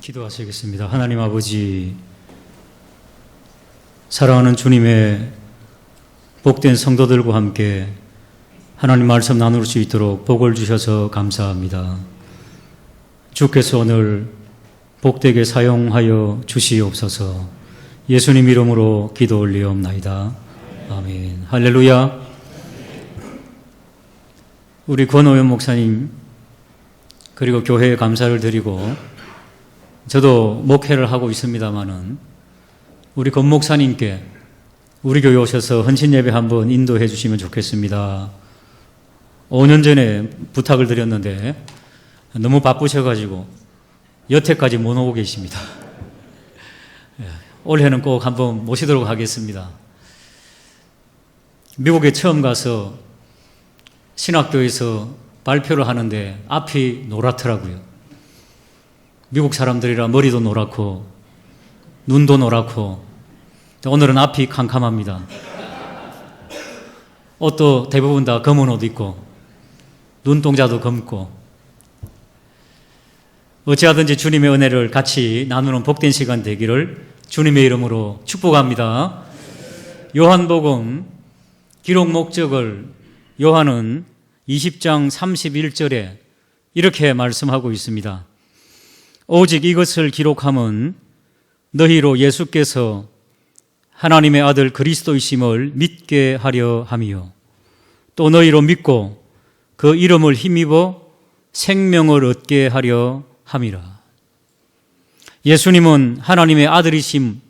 기도하시겠습니다. 하나님 아버지, 사랑하는 주님의 복된 성도들과 함께 하나님 말씀 나눌 수 있도록 복을 주셔서 감사합니다. 주께서 오늘 복되게 사용하여 주시옵소서. 예수님 이름으로 기도 올리옵나이다. 아멘. 할렐루야. 우리 권오연 목사님 그리고 교회에 감사를 드리고, 저도 목회를 하고 있습니다마는 우리 권 목사님께 우리 교회 오셔서 헌신 예배 한번 인도해 주시면 좋겠습니다. 5년 전에 부탁을 드렸는데 너무 바쁘셔가지고 여태까지 못 오고 계십니다. 올해는 꼭 한번 모시도록 하겠습니다. 미국에 처음 가서 신학교에서 발표를 하는데 앞이 노랗더라고요. 미국 사람들이라 머리도 노랗고 눈도 노랗고, 오늘은 앞이 캄캄합니다. 옷도 대부분 다 검은 옷 입고 눈동자도 검고, 어찌하든지 주님의 은혜를 같이 나누는 복된 시간 되기를 주님의 이름으로 축복합니다. 요한복음 기록 목적을 요한은 20장 31절에 이렇게 말씀하고 있습니다. 오직 이것을 기록함은 너희로 예수께서 하나님의 아들 그리스도이심을 믿게 하려 함이요, 또 너희로 믿고 그 이름을 힘입어 생명을 얻게 하려 함이라. 예수님은 하나님의 아들이심,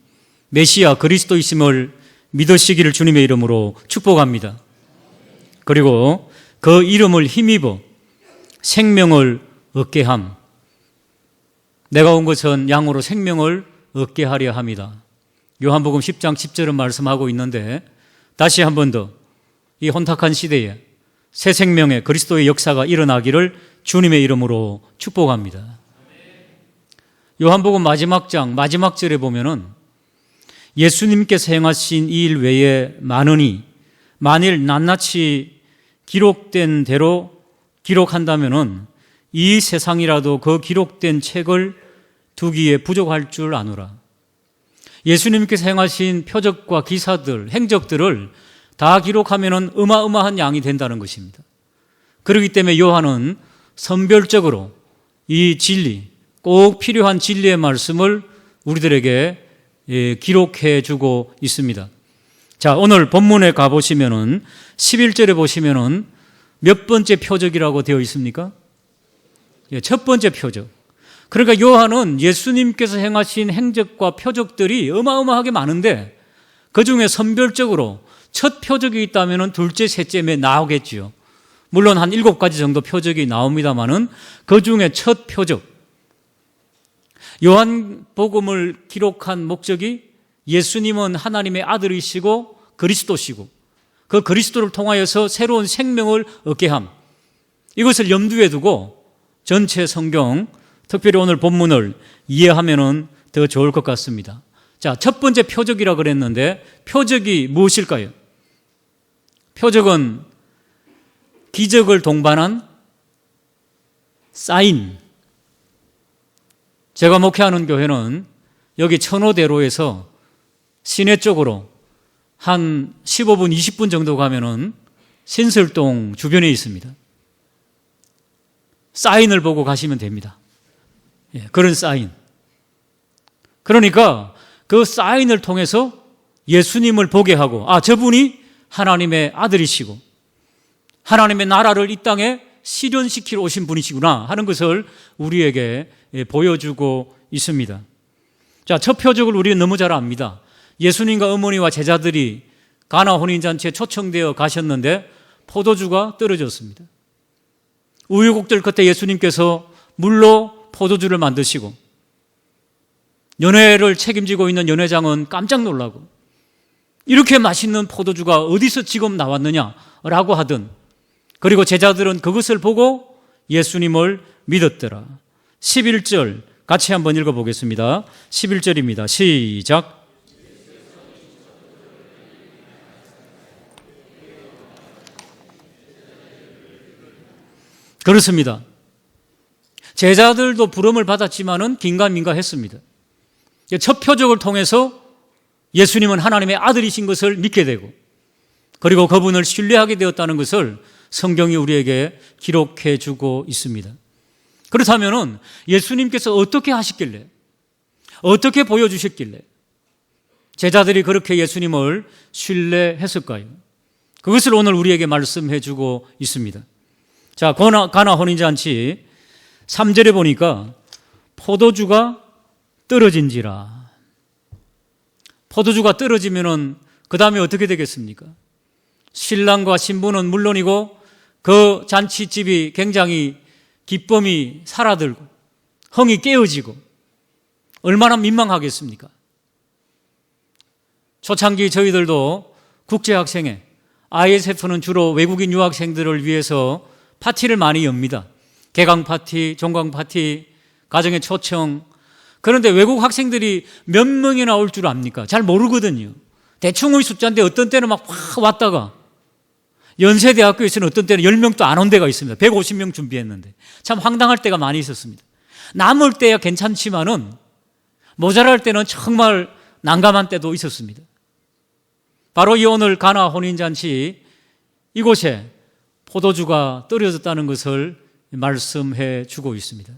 메시아 그리스도이심을 믿으시기를 주님의 이름으로 축복합니다. 그리고 그 이름을 힘입어 생명을 얻게 함. 내가 온 것은 양으로 생명을 얻게 하려 합니다. 요한복음 10장 10절은 말씀하고 있는데, 다시 한 번 더 이 혼탁한 시대에 새 생명의 그리스도의 역사가 일어나기를 주님의 이름으로 축복합니다. 요한복음 마지막 장 마지막 절에 보면은 예수님께서 행하신 이 일 외에 많으니 만일 낱낱이 기록된 대로 기록한다면은 이 세상이라도 그 기록된 책을 두기에 부족할 줄 아노라. 예수님께서 행하신 표적과 기사들, 행적들을 다 기록하면은 어마어마한 양이 된다는 것입니다. 그렇기 때문에 요한은 선별적으로 이 진리, 꼭 필요한 진리의 말씀을 우리들에게 기록해 주고 있습니다. 자, 오늘 본문에 가보시면은 11절에 보시면은 몇 번째 표적이라고 되어 있습니까? 첫 번째 표적. 그러니까 요한은 예수님께서 행하신 행적과 표적들이 어마어마하게 많은데 그 중에 선별적으로 첫 표적이 있다면 둘째, 셋째에 나오겠지요. 물론 한 7가지 정도 표적이 나옵니다만은 그 중에 첫 표적. 요한복음을 기록한 목적이 예수님은 하나님의 아들이시고 그리스도시고 그 그리스도를 통하여서 새로운 생명을 얻게 함. 이것을 염두에 두고 전체 성경, 특별히 오늘 본문을 이해하면 더 좋을 것 같습니다. 자, 첫 번째 표적이라 그랬는데 표적이 무엇일까요? 표적은 기적을 동반한 사인. 제가 목회하는 교회는 여기 천호대로에서 시내 쪽으로 한 15분, 20분 정도 가면은 신설동 주변에 있습니다. 사인을 보고 가시면 됩니다. 그런 사인. 그러니까 그 사인을 통해서 예수님을 보게 하고, 아, 저분이 하나님의 아들이시고 하나님의 나라를 이 땅에 실현시키러 오신 분이시구나 하는 것을 우리에게 보여주고 있습니다. 자, 첫 표적을 우리는 너무 잘 압니다. 예수님과 어머니와 제자들이 가나 혼인잔치에 초청되어 가셨는데 포도주가 떨어졌습니다. 우여곡절 끝에 예수님께서 물로 포도주를 만드시고, 연회를 책임지고 있는 연회장은 깜짝 놀라고 이렇게 맛있는 포도주가 어디서 지금 나왔느냐라고 하던, 그리고 제자들은 그것을 보고 예수님을 믿었더라. 11절 같이 한번 읽어보겠습니다. 11절입니다. 시작. 그렇습니다. 제자들도 부름을 받았지만은 긴가민가했습니다. 첫 표적을 통해서 예수님은 하나님의 아들이신 것을 믿게 되고, 그리고 그분을 신뢰하게 되었다는 것을 성경이 우리에게 기록해 주고 있습니다. 그렇다면 예수님께서 어떻게 하셨길래, 어떻게 보여주셨길래 제자들이 그렇게 예수님을 신뢰했을까요? 그것을 오늘 우리에게 말씀해 주고 있습니다. 자, 가나 혼인잔치 3절에 보니까 포도주가 떨어진지라. 포도주가 떨어지면은 그 다음에 어떻게 되겠습니까? 신랑과 신부는 물론이고 그 잔치집이 굉장히 기쁨이 사라들고 흥이 깨어지고 얼마나 민망하겠습니까? 초창기 저희들도 국제학생회, ISF는 주로 외국인 유학생들을 위해서 파티를 많이 엽니다. 개강 파티, 종강 파티, 가정의 초청. 그런데 외국 학생들이 몇 명이나 올 줄 압니까? 잘 모르거든요. 대충의 숫자인데 어떤 때는 막 확 왔다가, 연세대학교에서는 어떤 때는 10명도 안 온 데가 있습니다. 150명 준비했는데 참 황당할 때가 많이 있었습니다. 남을 때야 괜찮지만은 모자랄 때는 정말 난감한 때도 있었습니다. 바로 이 오늘 가나 혼인잔치, 이곳에 포도주가 떨어졌다는 것을 말씀해 주고 있습니다.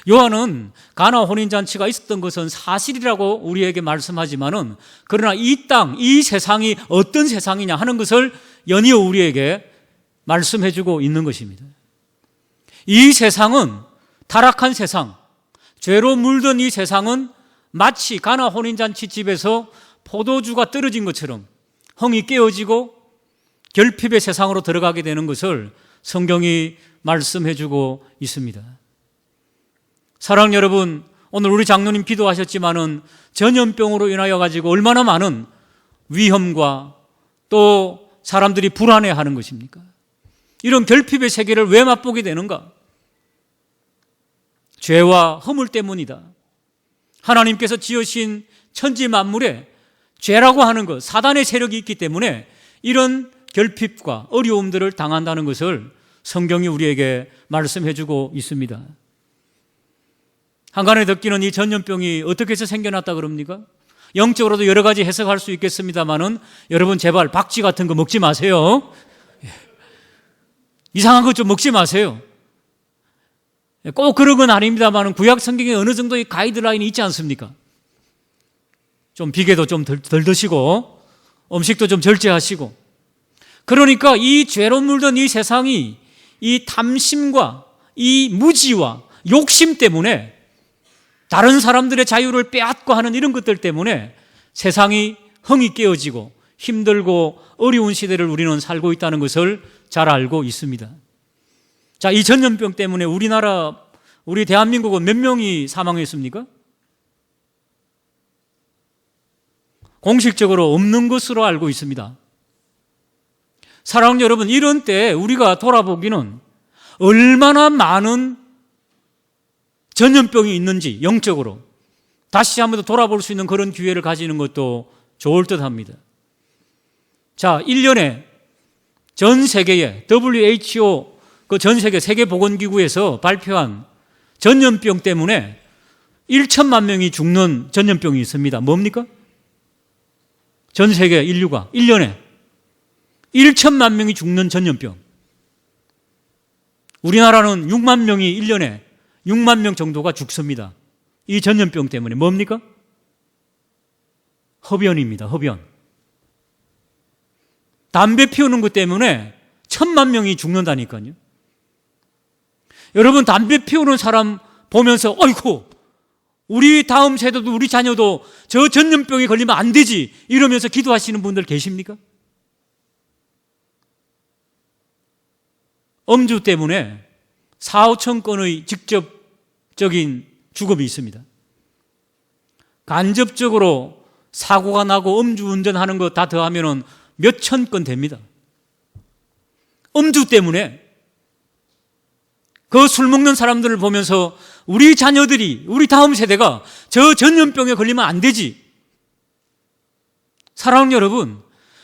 요한은 가나 혼인잔치가 있었던 것은 사실이라고 우리에게 말씀하지만은, 그러나 이 땅, 이 세상이 어떤 세상이냐 하는 것을 연이어 우리에게 말씀해 주고 있는 것입니다. 이 세상은, 타락한 세상, 죄로 물든 이 세상은 마치 가나 혼인잔치 집에서 포도주가 떨어진 것처럼 흥이 깨어지고 결핍의 세상으로 들어가게 되는 것을 성경이 말씀해 주고 있습니다. 사랑하는 여러분, 오늘 우리 장로님 기도하셨지만은 전염병으로 인하여 가지고 얼마나 많은 위험과 또 사람들이 불안해하는 것입니까? 이런 결핍의 세계를 왜 맛보게 되는가? 죄와 허물 때문이다. 하나님께서 지으신 천지 만물에 죄라고 하는 것, 사단의 세력이 있기 때문에 이런 결핍과 어려움들을 당한다는 것을 성경이 우리에게 말씀해 주고 있습니다. 한간에 듣기는 이 전염병이 어떻게 해서 생겨났다 그럽니까? 영적으로도 여러 가지 해석할 수 있겠습니다만은 여러분 제발 박쥐 같은 거 먹지 마세요. 이상한 것 좀 먹지 마세요. 꼭 그런 건 아닙니다만은 구약 성경에 어느 정도의 가이드라인이 있지 않습니까? 좀 비계도 좀 덜 드시고 음식도 좀 절제하시고. 그러니까 이 죄로 물든 이 세상이 이 탐심과 이 무지와 욕심 때문에, 다른 사람들의 자유를 빼앗고 하는 이런 것들 때문에 세상이 흥이 깨어지고 힘들고 어려운 시대를 우리는 살고 있다는 것을 잘 알고 있습니다. 자, 이 전염병 때문에 우리 대한민국은 몇 명이 사망했습니까? 공식적으로 없는 것으로 알고 있습니다. 사랑하는 여러분, 이런 때 우리가 돌아보기는 얼마나 많은 전염병이 있는지 영적으로 다시 한번 더 돌아볼 수 있는 그런 기회를 가지는 것도 좋을 듯 합니다. 자, 1년에 전 세계에 WHO, 그 전 세계 세계보건기구에서 발표한 전염병 때문에 1천만 명이 죽는 전염병이 있습니다. 뭡니까? 전 세계 인류가 1년에 1천만 명이 죽는 전염병. 우리나라는 6만 명이 1년에 6만 명 정도가 죽습니다. 이 전염병 때문에. 뭡니까? 흡연입니다. 흡연. 담배 피우는 것 때문에 1,000만 명이 죽는다니까요. 여러분, 담배 피우는 사람 보면서 어이구, 우리 다음 세대도 우리 자녀도 저 전염병에 걸리면 안 되지 이러면서 기도하시는 분들 계십니까? 음주 때문에 4, 5천 건의 직접적인 죽음이 있습니다. 간접적으로 사고가 나고 음주운전하는 거 다 더하면 몇천 건 됩니다. 음주 때문에 그 술 먹는 사람들을 보면서 우리 자녀들이, 우리 다음 세대가 저 전염병에 걸리면 안 되지. 사랑하는 여러분,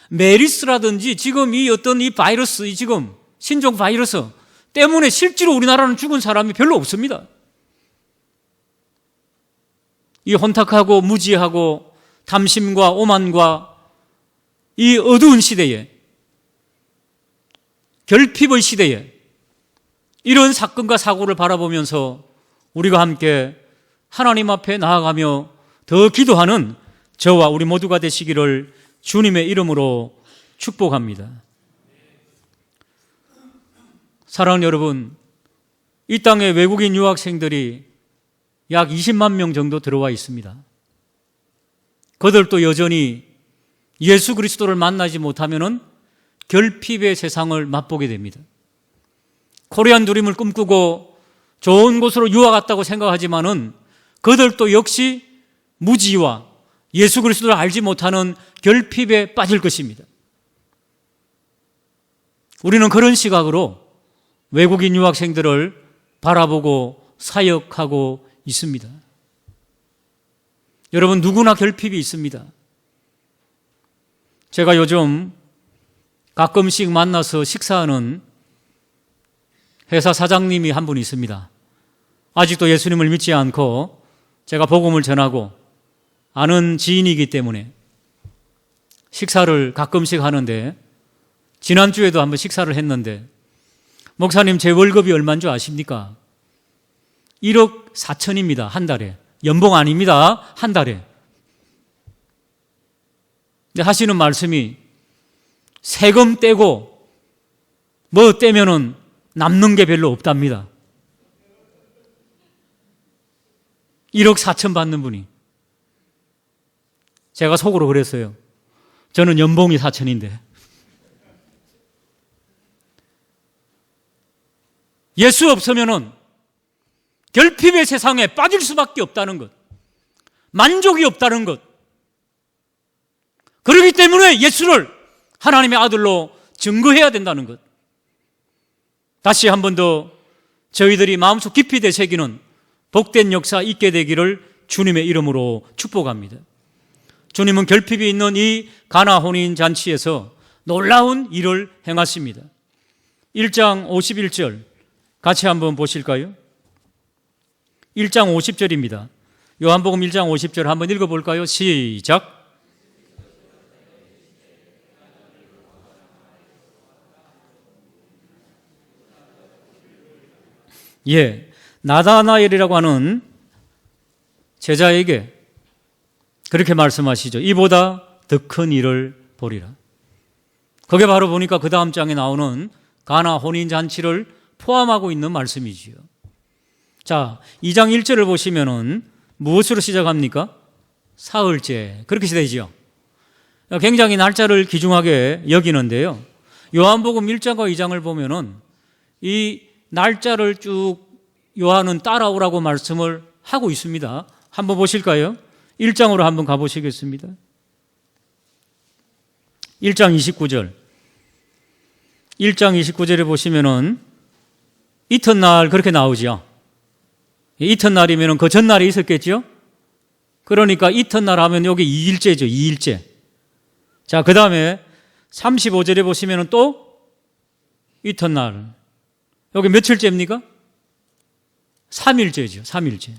메리스라든지 지금 이 어떤 이 바이러스, 이 지금 신종 바이러스, 때문에 실제로 우리나라는 죽은 사람이 별로 없습니다. 이 혼탁하고 무지하고 탐심과 오만과 이 어두운 시대에, 결핍의 시대에 이런 사건과 사고를 바라보면서 우리가 함께 하나님 앞에 나아가며 더 기도하는 저와 우리 모두가 되시기를 주님의 이름으로 축복합니다. 사랑하는 여러분, 이 땅에 외국인 유학생들이 약 20만 명 정도 들어와 있습니다. 그들도 여전히 예수 그리스도를 만나지 못하면 결핍의 세상을 맛보게 됩니다. 코리안 드림을 꿈꾸고 좋은 곳으로 유학 갔다고 생각하지만은 그들도 역시 무지와 예수 그리스도를 알지 못하는 결핍에 빠질 것입니다. 우리는 그런 시각으로 외국인 유학생들을 바라보고 사역하고 있습니다. 여러분, 누구나 결핍이 있습니다. 제가 요즘 가끔씩 만나서 식사하는 회사 사장님이 한 분 있습니다. 아직도 예수님을 믿지 않고 제가 복음을 전하고 아는 지인이기 때문에 식사를 가끔씩 하는데, 지난주에도 한번 식사를 했는데, 목사님, 제 월급이 얼마인 줄 아십니까? 1억 4천입니다. 한 달에. 연봉 아닙니다. 한 달에. 근데 하시는 말씀이 세금 떼고 뭐 떼면은 남는 게 별로 없답니다. 1억 4천 받는 분이. 제가 속으로 그랬어요. 저는 연봉이 4천인데. 예수 없으면은 결핍의 세상에 빠질 수밖에 없다는 것, 만족이 없다는 것. 그렇기 때문에 예수를 하나님의 아들로 증거해야 된다는 것. 다시 한 번 더 저희들이 마음속 깊이 되새기는 복된 역사 있게 되기를 주님의 이름으로 축복합니다. 주님은 결핍이 있는 이 가나 혼인 잔치에서 놀라운 일을 행하십니다. 1장 51절 같이 한번 보실까요? 1장 50절입니다. 요한복음 1장 50절 한번 읽어볼까요? 시작. 예, 나다나엘이라고 하는 제자에게 그렇게 말씀하시죠. 이보다 더 큰 일을 보리라. 그게 바로 보니까 그 다음 장에 나오는 가나 혼인잔치를 포함하고 있는 말씀이지요. 자, 2장 1절을 보시면은 무엇으로 시작합니까? 사흘째. 그렇게 되죠. 굉장히 날짜를 귀중하게 여기는데요. 요한복음 1장과 2장을 보면은 이 날짜를 쭉 요한은 따라오라고 말씀을 하고 있습니다. 한번 보실까요? 1장으로 한번 가보시겠습니다. 1장 29절. 1장 29절에 보시면은 이튿날 그렇게 나오죠. 이튿날이면 그 전날에 있었겠죠? 그러니까 이튿날 하면 여기 2일째죠. 2일째. 자, 그 다음에 35절에 보시면 또 이튿날. 여기 며칠째입니까? 3일째죠. 3일째.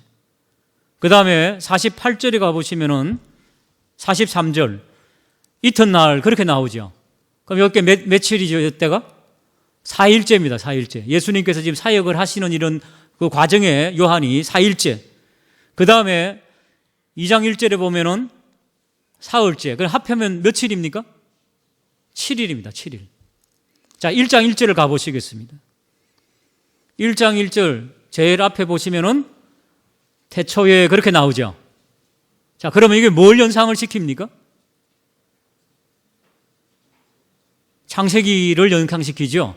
그 다음에 48절에 가보시면 43절. 이튿날 그렇게 나오죠. 그럼 여기 며칠이죠? 이때가? 4일째입니다. 4일째. 예수님께서 지금 사역을 하시는 이런 그 과정에 요한이 4일째. 그 다음에 2장 1절에 보면은 사흘째. 그럼 합하면 며칠입니까? 7일입니다. 7일. 자, 1장 1절을 가보시겠습니다. 1장 1절 제일 앞에 보시면은 태초에 그렇게 나오죠. 자, 그러면 이게 뭘 연상을 시킵니까? 창세기를 연상시키죠.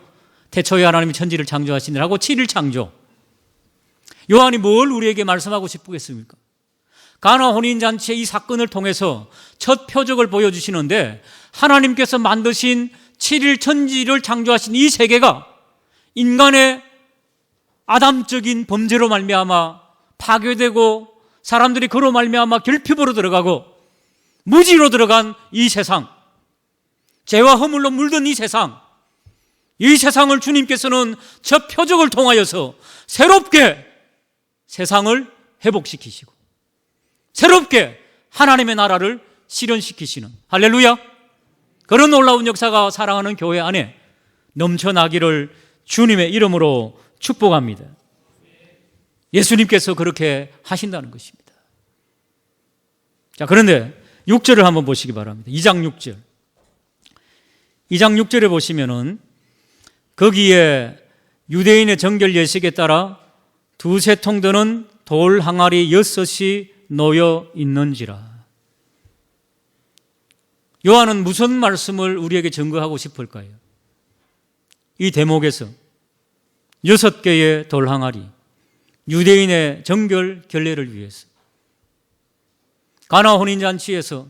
태초에 하나님이 천지를 창조하시느라고 7일 창조. 요한이 뭘 우리에게 말씀하고 싶겠습니까? 가나 혼인잔치의 이 사건을 통해서 첫 표적을 보여주시는데, 하나님께서 만드신 7일 천지를 창조하신 이 세계가 인간의 아담적인 범죄로 말미암아 파괴되고 사람들이 그로 말미암아 결핍으로 들어가고 무지로 들어간 이 세상, 죄와 허물로 물든 이 세상, 이 세상을 주님께서는 저 표적을 통하여서 새롭게 세상을 회복시키시고 새롭게 하나님의 나라를 실현시키시는, 할렐루야, 그런 놀라운 역사가 사랑하는 교회 안에 넘쳐나기를 주님의 이름으로 축복합니다. 예수님께서 그렇게 하신다는 것입니다. 자, 그런데 6절을 한번 보시기 바랍니다. 2장 6절. 2장 6절에 보시면은 거기에 유대인의 정결 예식에 따라 두세 통 드는 돌 항아리 6이 놓여 있는지라. 요한은 무슨 말씀을 우리에게 증거하고 싶을까요? 이 대목에서 6개의 돌 항아리, 유대인의 정결 결례를 위해서, 가나 혼인잔치에서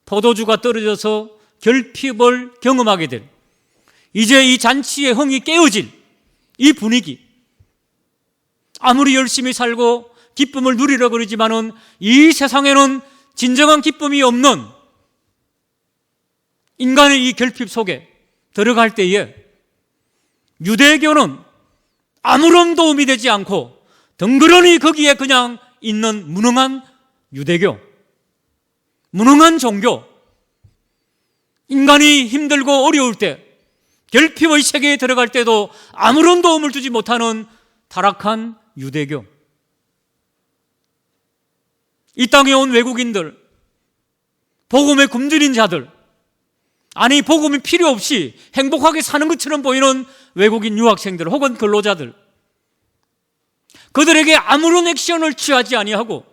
포도주가 떨어져서 결핍을 경험하게 될, 이제 이 잔치의 흥이 깨어질 이 분위기, 아무리 열심히 살고 기쁨을 누리려 그러지만은 이 세상에는 진정한 기쁨이 없는 인간의 이 결핍 속에 들어갈 때에 유대교는 아무런 도움이 되지 않고 덩그러니 거기에 그냥 있는 무능한 유대교, 무능한 종교, 인간이 힘들고 어려울 때, 결핍의 세계에 들어갈 때도 아무런 도움을 주지 못하는 타락한 유대교. 이 땅에 온 외국인들, 복음의 굶주린 자들, 아니 복음이 필요 없이 행복하게 사는 것처럼 보이는 외국인 유학생들 혹은 근로자들, 그들에게 아무런 액션을 취하지 아니하고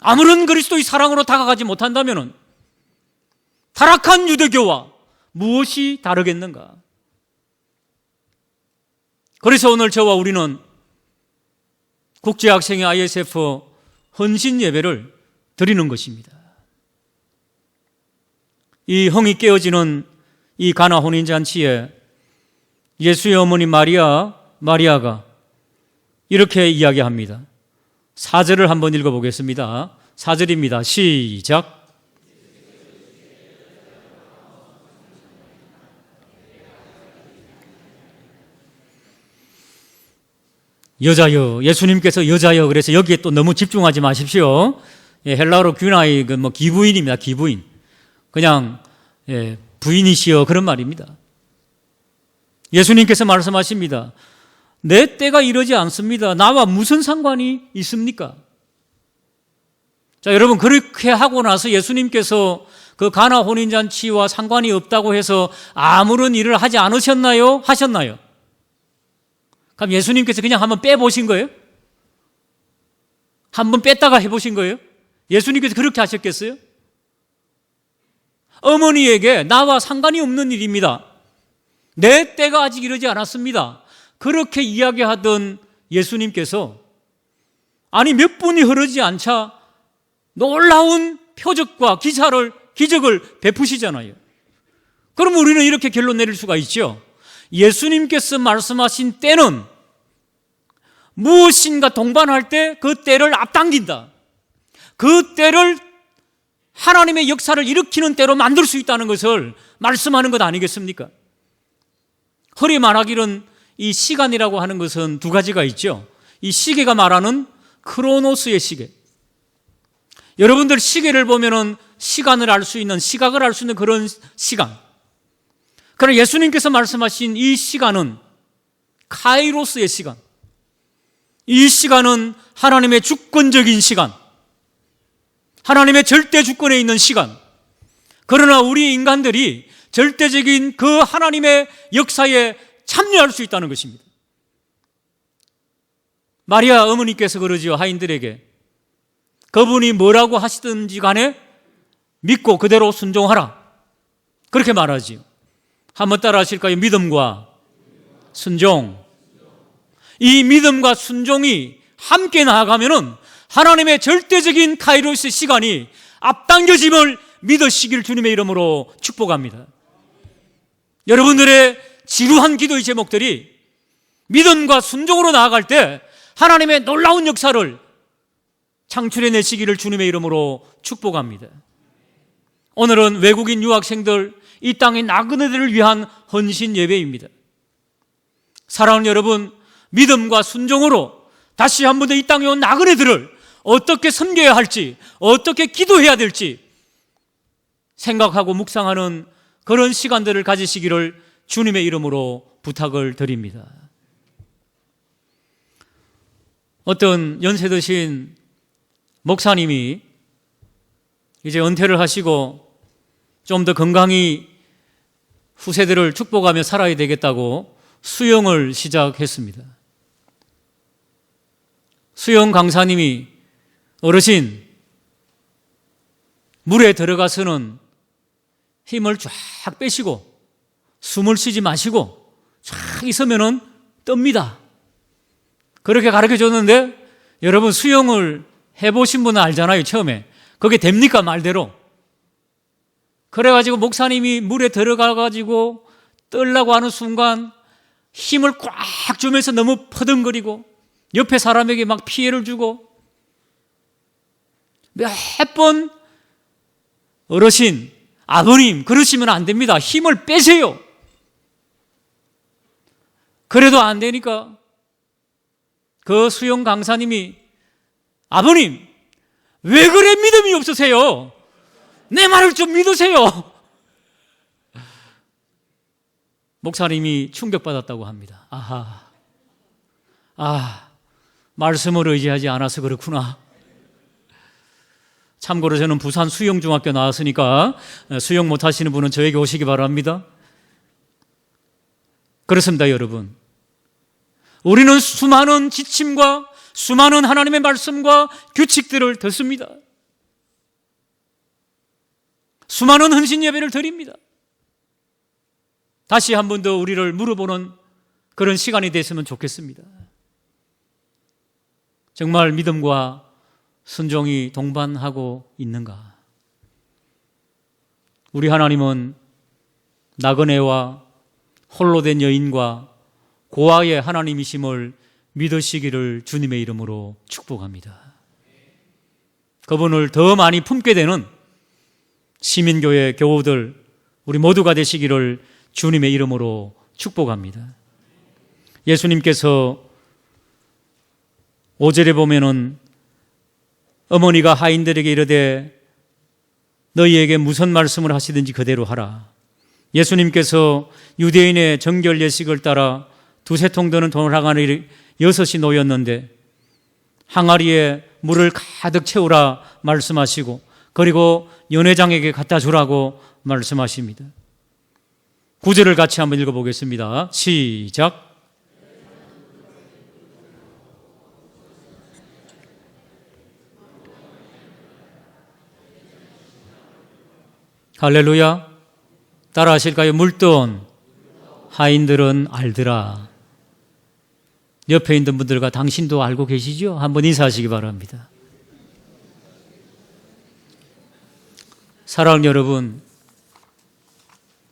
아무런 그리스도의 사랑으로 다가가지 못한다면 타락한 유대교와 무엇이 다르겠는가? 그래서 오늘 저와 우리는 국제학생회 ISF 헌신 예배를 드리는 것입니다. 이 흥이 깨어지는 이 가나 혼인잔치에 예수의 어머니 마리아가 이렇게 이야기합니다. 4절을 한번 읽어보겠습니다. 4절입니다. 시작. 여자여, 예수님께서 여자여, 그래서 여기에 또 너무 집중하지 마십시오. 예, 헬라어로 귀나이, 기부인입니다. 기부인. 그냥, 예, 부인이시여, 그런 말입니다. 예수님께서 말씀하십니다. 내 때가 이러지 않습니다. 나와 무슨 상관이 있습니까? 자, 여러분, 그렇게 하고 나서 예수님께서 그 가나 혼인잔치와 상관이 없다고 해서 아무런 일을 하지 않으셨나요? 하셨나요? 그럼 예수님께서 그냥 한번 빼보신 거예요? 한번 뺐다가 해보신 거예요? 예수님께서 그렇게 하셨겠어요? 어머니에게 나와 상관이 없는 일입니다. 내 때가 아직 이르지 않았습니다. 그렇게 이야기하던 예수님께서 아니 몇 분이 흐르지 않자 놀라운 표적과 기적을 베푸시잖아요. 그럼 우리는 이렇게 결론 내릴 수가 있죠. 예수님께서 말씀하신 때는 무엇인가 동반할 때 그 때를 앞당긴다. 그 때를 하나님의 역사를 일으키는 때로 만들 수 있다는 것을 말씀하는 것 아니겠습니까? 흔히 말하기는 이 시간이라고 하는 것은 두 가지가 있죠. 이 시계가 말하는 크로노스의 시계. 여러분들 시계를 보면은 시간을 알 수 있는, 시각을 알 수 있는 그런 시간. 그러나 예수님께서 말씀하신 이 시간은 카이로스의 시간. 이 시간은 하나님의 주권적인 시간, 하나님의 절대 주권에 있는 시간. 그러나 우리 인간들이 절대적인 그 하나님의 역사에 참여할 수 있다는 것입니다. 마리아 어머니께서 그러지요, 하인들에게. 그분이 뭐라고 하시든지 간에 믿고 그대로 순종하라, 그렇게 말하지요. 한번 따라 하실까요? 믿음과 순종. 이 믿음과 순종이 함께 나아가면은 하나님의 절대적인 카이로스 시간이 앞당겨짐을 믿으시길 주님의 이름으로 축복합니다. 여러분들의 지루한 기도의 제목들이 믿음과 순종으로 나아갈 때 하나님의 놀라운 역사를 창출해내시기를 주님의 이름으로 축복합니다. 오늘은 외국인 유학생들, 이 땅의 나그네들을 위한 헌신 예배입니다. 사랑하는 여러분, 믿음과 순종으로 다시 한 번 더 이 땅에 온 나그네들을 어떻게 섬겨야 할지, 어떻게 기도해야 될지 생각하고 묵상하는 그런 시간들을 가지시기를 주님의 이름으로 부탁을 드립니다. 어떤 연세 드신 목사님이 이제 은퇴를 하시고 좀 더 건강히 후세대를 축복하며 살아야 되겠다고 수영을 시작했습니다. 수영 강사님이 어르신, 물에 들어가서는 힘을 쫙 빼시고 숨을 쉬지 마시고 쫙 있으면은 뜹니다. 그렇게 가르쳐 줬는데 여러분, 수영을 해보신 분은 알잖아요. 처음에 그게 됩니까? 말대로. 그래가지고 목사님이 물에 들어가가지고 뜨려고 하는 순간 힘을 꽉 주면서 너무 퍼덩거리고 옆에 사람에게 막 피해를 주고 몇 번 어르신, 아버님, 그러시면 안 됩니다. 힘을 빼세요. 그래도 안 되니까 그 수영 강사님이 아버님, 왜 그래 믿음이 없으세요? 내 말을 좀 믿으세요. 목사님이 충격받았다고 합니다. 말씀을 의지하지 않아서 그렇구나. 참고로 저는 부산 수영중학교 나왔으니까 수영 못하시는 분은 저에게 오시기 바랍니다. 그렇습니다, 여러분. 우리는 수많은 지침과 수많은 하나님의 말씀과 규칙들을 듣습니다. 수많은 헌신 예배를 드립니다. 다시 한 번 더 우리를 물어보는 그런 시간이 됐으면 좋겠습니다. 정말 믿음과 순종이 동반하고 있는가? 우리 하나님은 나그네와 홀로 된 여인과 고아의 하나님이심을 믿으시기를 주님의 이름으로 축복합니다. 그분을 더 많이 품게 되는 시민교회 교우들, 우리 모두가 되시기를 주님의 이름으로 축복합니다. 예수님께서 5절에 보면은 어머니가 하인들에게 이르되 너희에게 무슨 말씀을 하시든지 그대로 하라. 예수님께서 유대인의 정결 예식을 따라 두세 통 드는 돌항아리 6이 놓였는데 항아리에 물을 가득 채우라 말씀하시고 그리고 연회장에게 갖다 주라고 말씀하십니다. 9절을 같이 한번 읽어보겠습니다. 시작. 할렐루야. 따라 하실까요? 물돈 하인들은 알더라. 옆에 있는 분들과 당신도 알고 계시죠? 한번 인사하시기 바랍니다. 사랑하는 여러분,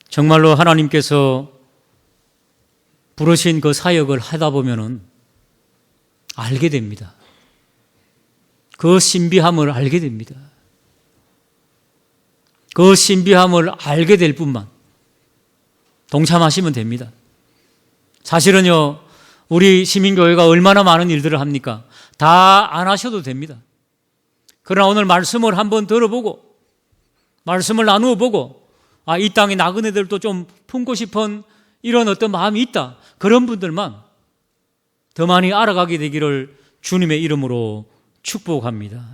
정말로 하나님께서 부르신 그 사역을 하다 보면은 알게 됩니다. 그 신비함을 알게 됩니다. 그 신비함을 알게 될 뿐만 동참하시면 됩니다. 사실은요, 우리 시민교회가 얼마나 많은 일들을 합니까? 다 안 하셔도 됩니다. 그러나 오늘 말씀을 한번 들어보고 말씀을 나누어 보고 이 땅의 나그네들도 좀 품고 싶은 이런 어떤 마음이 있다. 그런 분들만 더 많이 알아가게 되기를 주님의 이름으로 축복합니다.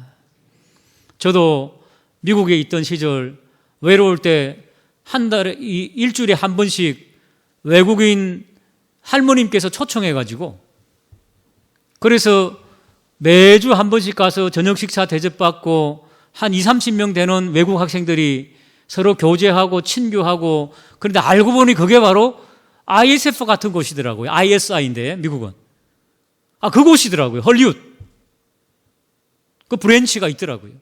저도 미국에 있던 시절 외로울 때 한 달에 일주일에 한 번씩 외국인 할머님께서 초청해가지고 그래서 매주 한 번씩 가서 저녁 식사 대접받고 한 20-30명 되는 외국 학생들이 서로 교제하고 친교하고 그런데 알고 보니 그게 바로 ISF 같은 곳이더라고요. ISI인데 미국은. 그곳이더라고요. 헐리우드. 그 브랜치가 있더라고요.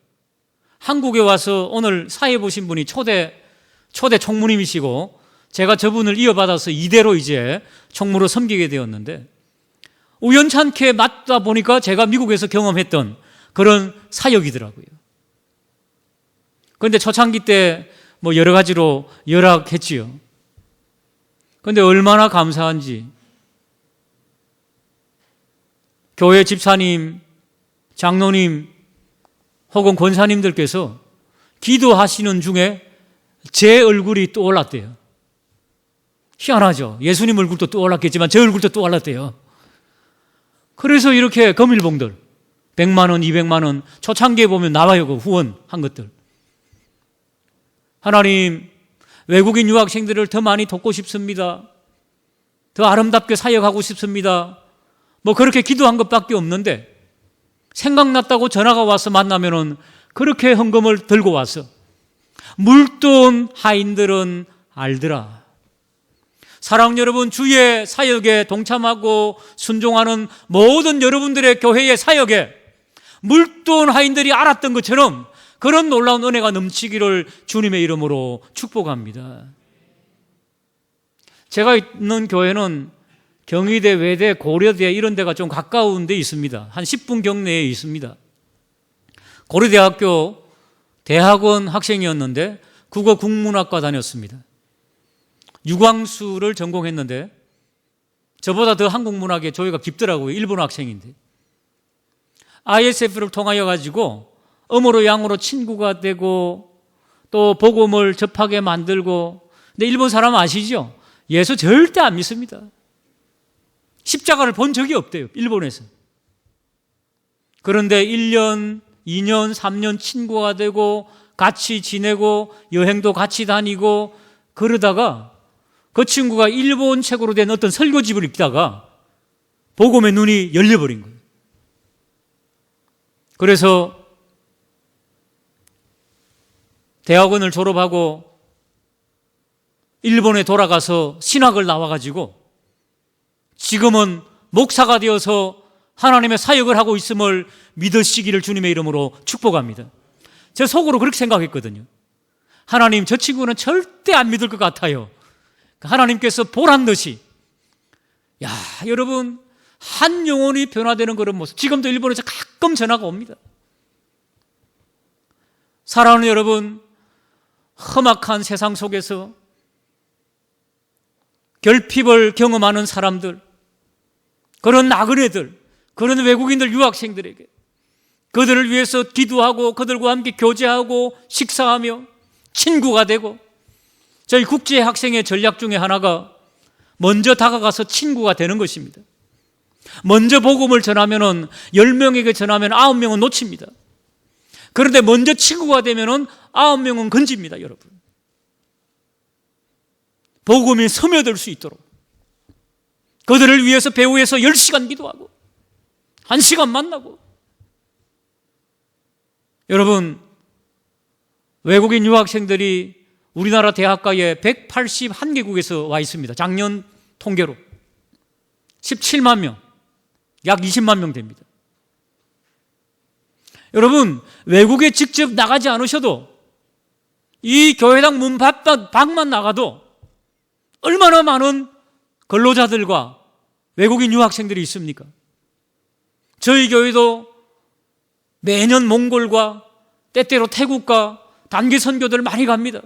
한국에 와서 오늘 사회 보신 분이 초대 총무님이시고 제가 저분을 이어받아서 이대로 이제 총무로 섬기게 되었는데 우연찮게 맞다 보니까 제가 미국에서 경험했던 그런 사역이더라고요. 그런데 초창기 때 뭐 여러 가지로 열악했지요. 그런데 얼마나 감사한지 교회 집사님, 장로님 혹은 권사님들께서 기도하시는 중에 제 얼굴이 떠올랐대요. 희한하죠. 예수님 얼굴도 떠올랐겠지만 제 얼굴도 떠올랐대요. 그래서 이렇게 검일봉들 100만 원, 200만 원 초창기에 보면 나와요. 그 후원한 것들. 하나님, 외국인 유학생들을 더 많이 돕고 싶습니다. 더 아름답게 사역하고 싶습니다. 뭐 그렇게 기도한 것밖에 없는데 생각났다고 전화가 와서 만나면은 그렇게 헌금을 들고 와서 물돈 하인들은 알더라. 사랑 여러분, 주의 사역에 동참하고 순종하는 모든 여러분들의 교회의 사역에 물돈 하인들이 알았던 것처럼 그런 놀라운 은혜가 넘치기를 주님의 이름으로 축복합니다. 제가 있는 교회는 경희대, 외대, 고려대 이런 데가 좀 가까운 데 있습니다. 한 10분 경내에 있습니다. 고려대학교 대학원 학생이었는데 국어 국문학과 다녔습니다. 유광수를 전공했는데 저보다 더 한국문학에 조예가 깊더라고요. 일본어 학생인데. ISF를 통하여 가지고 음으로 양으로 친구가 되고 또 복음을 접하게 만들고. 근데 일본 사람 아시죠? 예수 절대 안 믿습니다. 십자가를 본 적이 없대요. 일본에서. 그런데 1년, 2년, 3년 친구가 되고 같이 지내고 여행도 같이 다니고 그러다가 그 친구가 일본 책으로 된 어떤 설교집을 읽다가 복음의 눈이 열려버린 거예요. 그래서 대학원을 졸업하고 일본에 돌아가서 신학을 나와가지고 지금은 목사가 되어서 하나님의 사역을 하고 있음을 믿으시기를 주님의 이름으로 축복합니다. 제 속으로 그렇게 생각했거든요. 하나님, 저 친구는 절대 안 믿을 것 같아요. 하나님께서 보란 듯이, 야, 여러분, 한 영혼이 변화되는 그런 모습. 지금도 일본에서 가끔 전화가 옵니다. 사랑하는 여러분, 험악한 세상 속에서 결핍을 경험하는 사람들, 그런 나그네들, 그런 외국인들, 유학생들에게 그들을 위해서 기도하고 그들과 함께 교제하고 식사하며 친구가 되고, 저희 국제학생의 전략 중에 하나가 먼저 다가가서 친구가 되는 것입니다. 먼저 복음을 전하면은 10명에게 전하면 9명은 놓칩니다. 그런데 먼저 친구가 되면은 9명은 건집니다, 여러분. 복음이 스며들 수 있도록 그들을 위해서 배후에서 10시간 기도하고 1시간 만나고. 여러분, 외국인 유학생들이 우리나라 대학가에 181개국에서 와 있습니다. 작년 통계로 17만 명, 약 20만 명 됩니다. 여러분, 외국에 직접 나가지 않으셔도 이 교회당 문 밖만 나가도 얼마나 많은 근로자들과 외국인 유학생들이 있습니까? 저희 교회도 매년 몽골과 때때로 태국과 단기 선교들 많이 갑니다.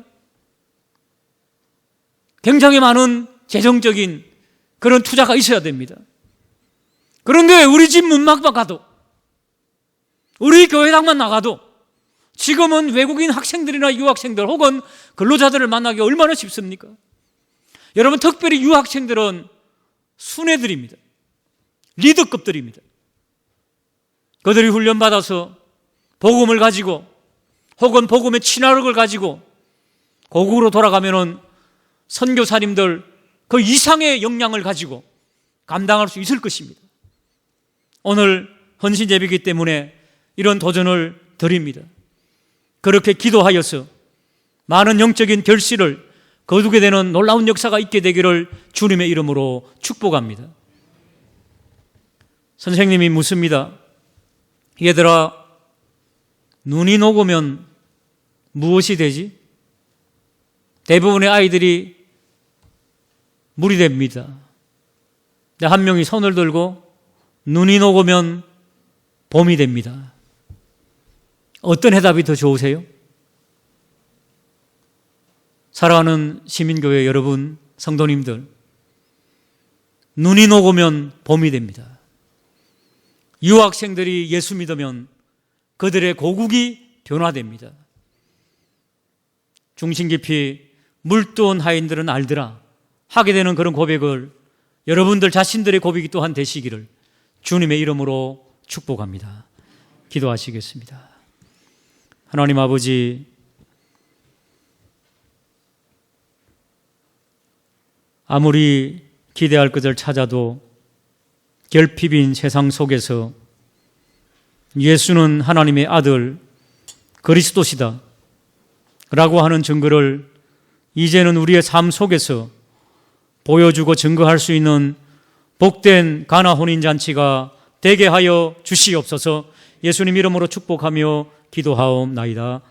굉장히 많은 재정적인 그런 투자가 있어야 됩니다. 그런데 우리 집 문밖만 가도, 우리 교회당만 나가도 지금은 외국인 학생들이나 유학생들 혹은 근로자들을 만나기 얼마나 쉽습니까? 여러분, 특별히 유학생들은 순애들입니다. 리더급들입니다. 그들이 훈련받아서 복음을 가지고 혹은 복음의 친화력을 가지고 고국으로 돌아가면은 선교사님들 그 이상의 역량을 가지고 감당할 수 있을 것입니다. 오늘 헌신 예배이기 때문에 이런 도전을 드립니다. 그렇게 기도하여서 많은 영적인 결실을 거두게 되는 놀라운 역사가 있게 되기를 주님의 이름으로 축복합니다. 선생님이 묻습니다. 얘들아, 눈이 녹으면 무엇이 되지? 대부분의 아이들이 물이 됩니다. 한 명이 손을 들고 눈이 녹으면 봄이 됩니다. 어떤 해답이 더 좋으세요? 사랑하는 시민교회 여러분, 성도님들, 눈이 녹으면 봄이 됩니다. 유학생들이 예수 믿으면 그들의 고국이 변화됩니다. 중심 깊이 물두온 하인들은 알더라 하게 되는 그런 고백을 여러분들 자신들의 고백이 또한 되시기를 주님의 이름으로 축복합니다. 기도하시겠습니다. 하나님 아버지, 아무리 기대할 것을 찾아도 결핍인 세상 속에서 예수는 하나님의 아들 그리스도시다 라고 하는 증거를 이제는 우리의 삶 속에서 보여주고 증거할 수 있는 복된 가나 혼인잔치가 되게 하여 주시옵소서. 예수님 이름으로 축복하며 기도하옵나이다.